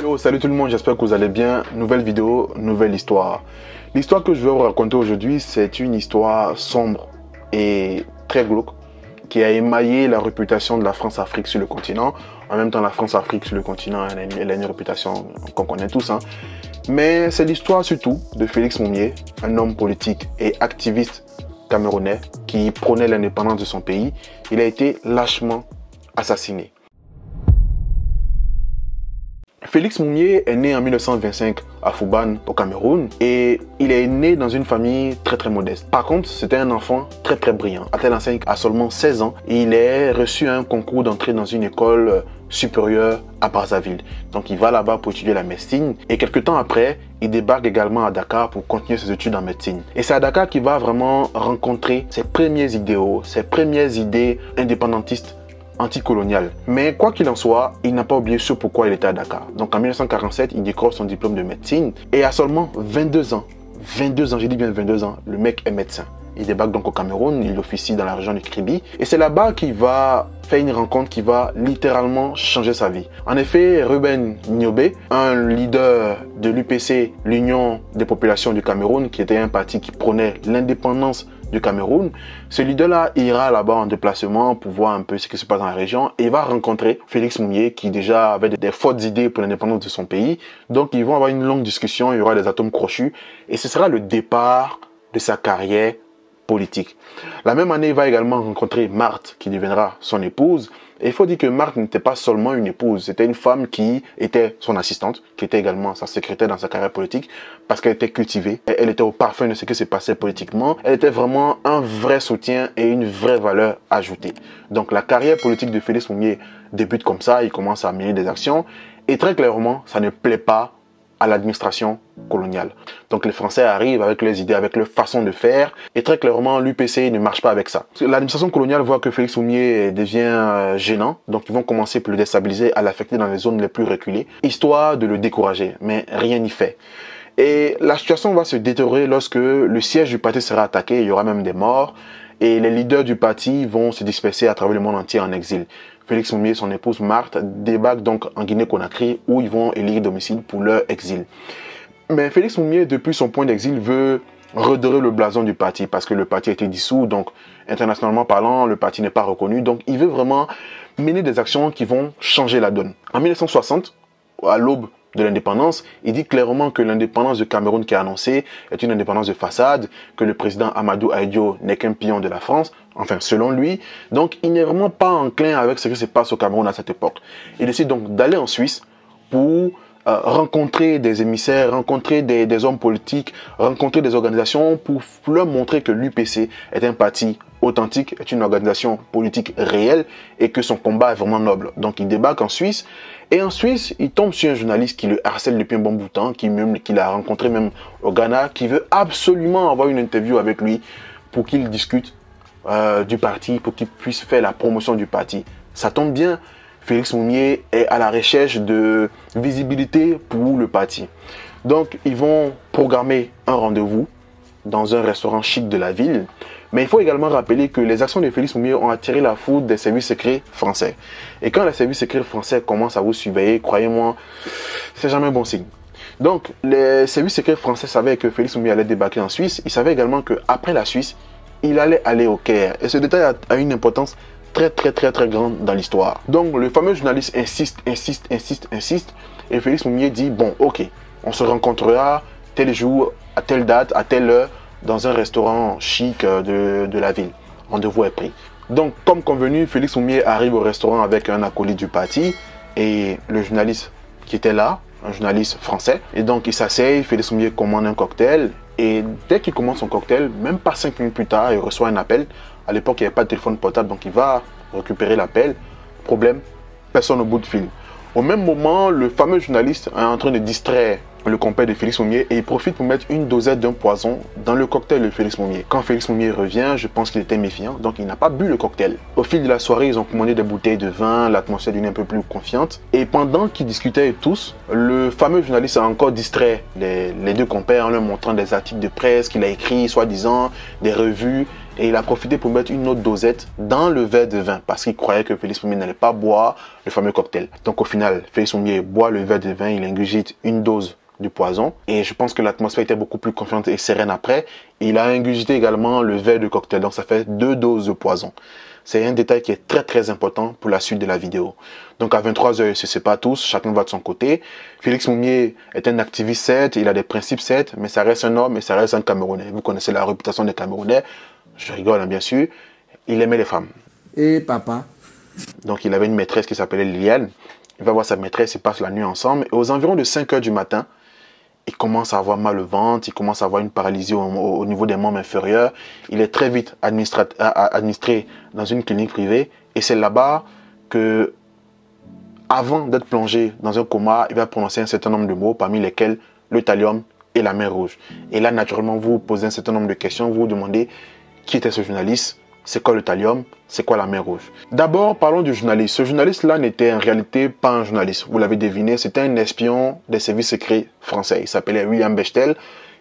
Yo, salut tout le monde, j'espère que vous allez bien. Nouvelle vidéo, nouvelle histoire. L'histoire que je vais vous raconter aujourd'hui, c'est une histoire sombre et très glauque qui a émaillé la réputation de la France-Afrique sur le continent. En même temps, la France-Afrique sur le continent, elle a une réputation qu'on connaît tous. Mais c'est l'histoire surtout de Félix Moumié, un homme politique et activiste camerounais qui prônait l'indépendance de son pays. Il a été lâchement assassiné. Félix Moumié est né en 1925 à Fouban, au Cameroun, et il est né dans une famille très modeste. Par contre, c'était un enfant très brillant. À tel enseigne qu'à seulement 16 ans, il est reçu un concours d'entrée dans une école supérieure à Brazzaville. Donc il va là-bas pour étudier la médecine, et quelques temps après, il débarque également à Dakar pour continuer ses études en médecine. Et c'est à Dakar qu'il va vraiment rencontrer ses premiers idéaux, ses premières idées indépendantistes anticolonial. Mais quoi qu'il en soit, il n'a pas oublié ce pourquoi il était à Dakar. Donc en 1947, il décroche son diplôme de médecine et à seulement 22 ans, j'ai dit bien 22 ans, le mec est médecin. Il débarque donc au Cameroun, il officie dans la région du Kribi et c'est là-bas qu'il va faire une rencontre qui va littéralement changer sa vie. En effet, Ruben Nyobé, un leader de l'UPC, l'Union des populations du Cameroun, qui était un parti qui prônait l'indépendance du Cameroun, ce leader-là ira là-bas en déplacement pour voir un peu ce qui se passe dans la région et il va rencontrer Félix Moumié qui déjà avait des fortes idées pour l'indépendance de son pays. Donc ils vont avoir une longue discussion, il y aura des atomes crochus et ce sera le départ de sa carrière politique. La même année, il va également rencontrer Marthe qui deviendra son épouse. Et il faut dire que Marthe n'était pas seulement une épouse, c'était une femme qui était son assistante, qui était également sa secrétaire dans sa carrière politique, parce qu'elle était cultivée, elle était au parfum de ce qui se passait politiquement, elle était vraiment un vrai soutien et une vraie valeur ajoutée. Donc la carrière politique de Félix Moumié débute comme ça, il commence à mener des actions, et très clairement, ça ne plaît pas à l'administration coloniale. Donc les Français arrivent avec leurs idées, avec leur façon de faire, et très clairement l'UPC ne marche pas avec ça. L'administration coloniale voit que Félix Moumié devient gênant, donc ils vont commencer pour le déstabiliser, à l'affecter dans les zones les plus reculées, histoire de le décourager, mais rien n'y fait. Et la situation va se détériorer lorsque le siège du parti sera attaqué, il y aura même des morts, et les leaders du parti vont se disperser à travers le monde entier en exil. Félix Moumié et son épouse Marthe débarquent donc en Guinée-Conakry où ils vont élire domicile pour leur exil. Mais Félix Moumié, depuis son point d'exil, veut redorer le blason du parti parce que le parti a été dissous, donc internationalement parlant, le parti n'est pas reconnu. Donc il veut vraiment mener des actions qui vont changer la donne. En 1960, à l'aube de l'indépendance, il dit clairement que l'indépendance du Cameroun qui est annoncée est une indépendance de façade, que le président Amadou Ahidjo n'est qu'un pion de la France, enfin selon lui. Donc il n'est vraiment pas enclin avec ce qui se passe au Cameroun à cette époque. Il décide donc d'aller en Suisse pour rencontrer des émissaires, rencontrer des hommes politiques, rencontrer des organisations pour leur montrer que l'UPC est un parti authentique, est une organisation politique réelle et que son combat est vraiment noble. Donc il débarque en Suisse et en Suisse, il tombe sur un journaliste qui le harcèle depuis un bon bout de temps, qu'il a rencontré même au Ghana, qui veut absolument avoir une interview avec lui pour qu'il discute du parti, pour qu'il puisse faire la promotion du parti. Ça tombe bien, Félix Moumié est à la recherche de visibilité pour le parti. Donc ils vont programmer un rendez-vous dans un restaurant chic de la ville. Mais il faut également rappeler que les actions de Félix Moumié ont attiré la foudre des services secrets français. Et quand les services secrets français commencent à vous surveiller, croyez-moi, c'est jamais un bon signe. Donc, les services secrets français savaient que Félix Moumié allait débarquer en Suisse. Ils savaient également qu'après la Suisse, il allait aller au Caire. Et ce détail a une importance très grande dans l'histoire. Donc, le fameux journaliste insiste. Et Félix Moumié dit, bon, ok, on se rencontrera tel jour, à telle date, à telle heure, dans un restaurant chic de la ville. Rendez-vous est pris. Donc, comme convenu, Félix Moumié arrive au restaurant avec un acolyte du parti et le journaliste qui était là, un journaliste français. Et donc, il s'asseye, Félix Moumié commande un cocktail et dès qu'il commande son cocktail, même pas 5 minutes plus tard, il reçoit un appel. À l'époque, il n'y avait pas de téléphone portable, donc il va récupérer l'appel. Problème, personne au bout de fil. Au même moment, le fameux journaliste est en train de distraire le compère de Félix Moumié et il profite pour mettre une dosette d'un poison dans le cocktail de Félix Moumié. Quand Félix Moumié revient, je pense qu'il était méfiant, donc il n'a pas bu le cocktail. Au fil de la soirée, ils ont commandé des bouteilles de vin, l'atmosphère devient un peu plus confiante. Et pendant qu'ils discutaient tous, le fameux journaliste a encore distrait les deux compères en leur montrant des articles de presse qu'il a écrits, soi-disant, des revues. et il a profité pour mettre une autre dosette dans le verre de vin parce qu'il croyait que Félix Mounier n'allait pas boire le fameux cocktail. Donc au final, Félix Mounier boit le verre de vin, il ingurgite une dose du poison et je pense que l'atmosphère était beaucoup plus confiante et sereine après. Il a ingurgité également le verre de cocktail, donc ça fait 2 doses de poison. C'est un détail qui est très très important pour la suite de la vidéo. Donc à 23 h, ils se séparent tous, chacun va de son côté. Félix Mounier est un activiste certes, il a des principes certes, mais ça reste un homme et ça reste un Camerounais. Vous connaissez la réputation des Camerounais, je rigole hein, bien sûr. Il aimait les femmes. Et papa? Donc il avait une maîtresse qui s'appelait Liliane. Il va voir sa maîtresse, ils passent la nuit ensemble. Et aux environs de 5 h du matin, il commence à avoir mal au ventre, il commence à avoir une paralysie au niveau des membres inférieurs. Il est très vite administré dans une clinique privée. Et c'est là-bas que, avant d'être plongé dans un coma, il va prononcer un certain nombre de mots, parmi lesquels le thallium et la mer rouge. Et là, naturellement, vous vous posez un certain nombre de questions, vous vous demandez qui était ce journaliste, c'est quoi le thallium, c'est quoi la mer rouge. D'abord, parlons du journaliste. Ce journaliste-là n'était en réalité pas un journaliste. Vous l'avez deviné, c'était un espion des services secrets français. Il s'appelait William Bechtel.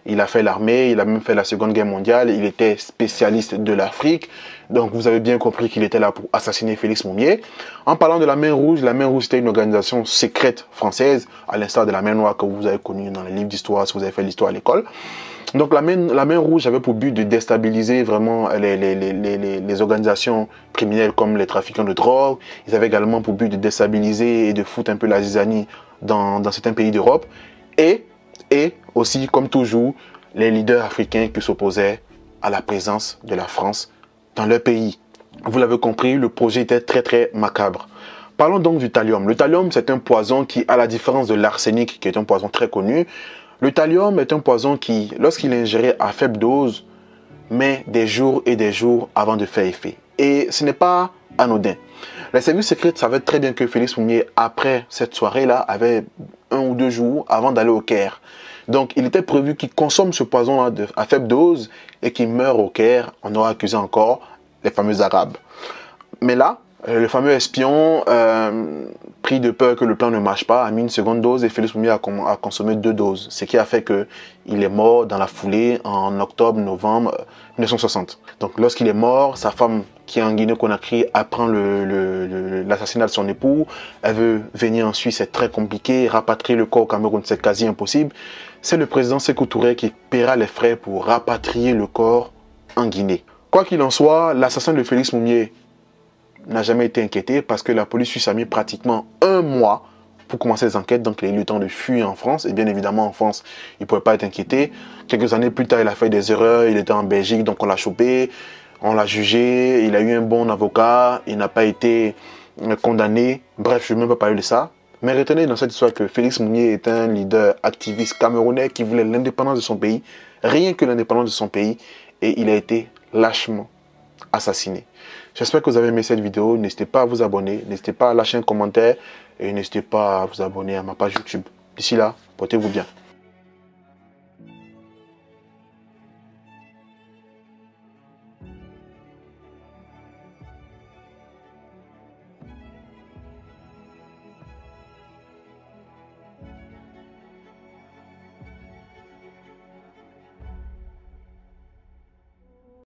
Il a fait l'armée, il a même fait la Seconde Guerre mondiale. Il était spécialiste de l'Afrique. Donc, vous avez bien compris qu'il était là pour assassiner Félix Mounier. En parlant de la mer rouge c'était une organisation secrète française, à l'instar de la mer noire que vous avez connue dans les livres d'histoire, si vous avez fait l'histoire à l'école. Donc la main rouge avait pour but de déstabiliser vraiment les organisations criminelles comme les trafiquants de drogue. Ils avaient également pour but de déstabiliser et de foutre un peu la zizanie dans certains pays d'Europe. Et aussi, comme toujours, les leaders africains qui s'opposaient à la présence de la France dans leur pays. Vous l'avez compris, le projet était très très macabre. Parlons donc du thallium. Le thallium, c'est un poison qui, à la différence de l'arsenic, qui est un poison très connu, le thallium est un poison qui, lorsqu'il est ingéré à faible dose, met des jours et des jours avant de faire effet. Et ce n'est pas anodin. Les services secrets savaient très bien que Félix Mounier, après cette soirée-là, avait 1 ou 2 jours avant d'aller au Caire. Donc, il était prévu qu'il consomme ce poison-là à faible dose et qu'il meure au Caire. On aura accusé encore les fameux Arabes. Mais là, le fameux espion, pris de peur que le plan ne marche pas, a mis une seconde dose et Félix Mounier a consommé 2 doses. Ce qui a fait qu'il est mort dans la foulée en octobre-novembre 1960. Donc lorsqu'il est mort, sa femme qui est en Guinée-Conakry apprend l'assassinat de son époux. Elle veut venir en Suisse, c'est très compliqué. Rapatrier le corps au Cameroun, c'est quasi impossible. C'est le président Sékou Touré qui paiera les frais pour rapatrier le corps en Guinée. Quoi qu'il en soit, l'assassin de Félix Mounier n'a jamais été inquiété parce que la police suisse a mis pratiquement 1 mois pour commencer les enquêtes. Donc il a eu le temps de fuir en France et bien évidemment en France il ne pouvait pas être inquiété. Quelques années plus tard il a fait des erreurs, il était en Belgique donc on l'a chopé, on l'a jugé, il a eu un bon avocat, il n'a pas été condamné. Bref, je ne vais même pas parler de ça. Mais retenez dans cette histoire que Félix Mounier est un leader activiste camerounais qui voulait l'indépendance de son pays, rien que l'indépendance de son pays, et il a été lâchement assassiné. J'espère que vous avez aimé cette vidéo. N'hésitez pas à vous abonner, n'hésitez pas à lâcher un commentaire et n'hésitez pas à vous abonner à ma page YouTube. D'ici là, portez-vous bien.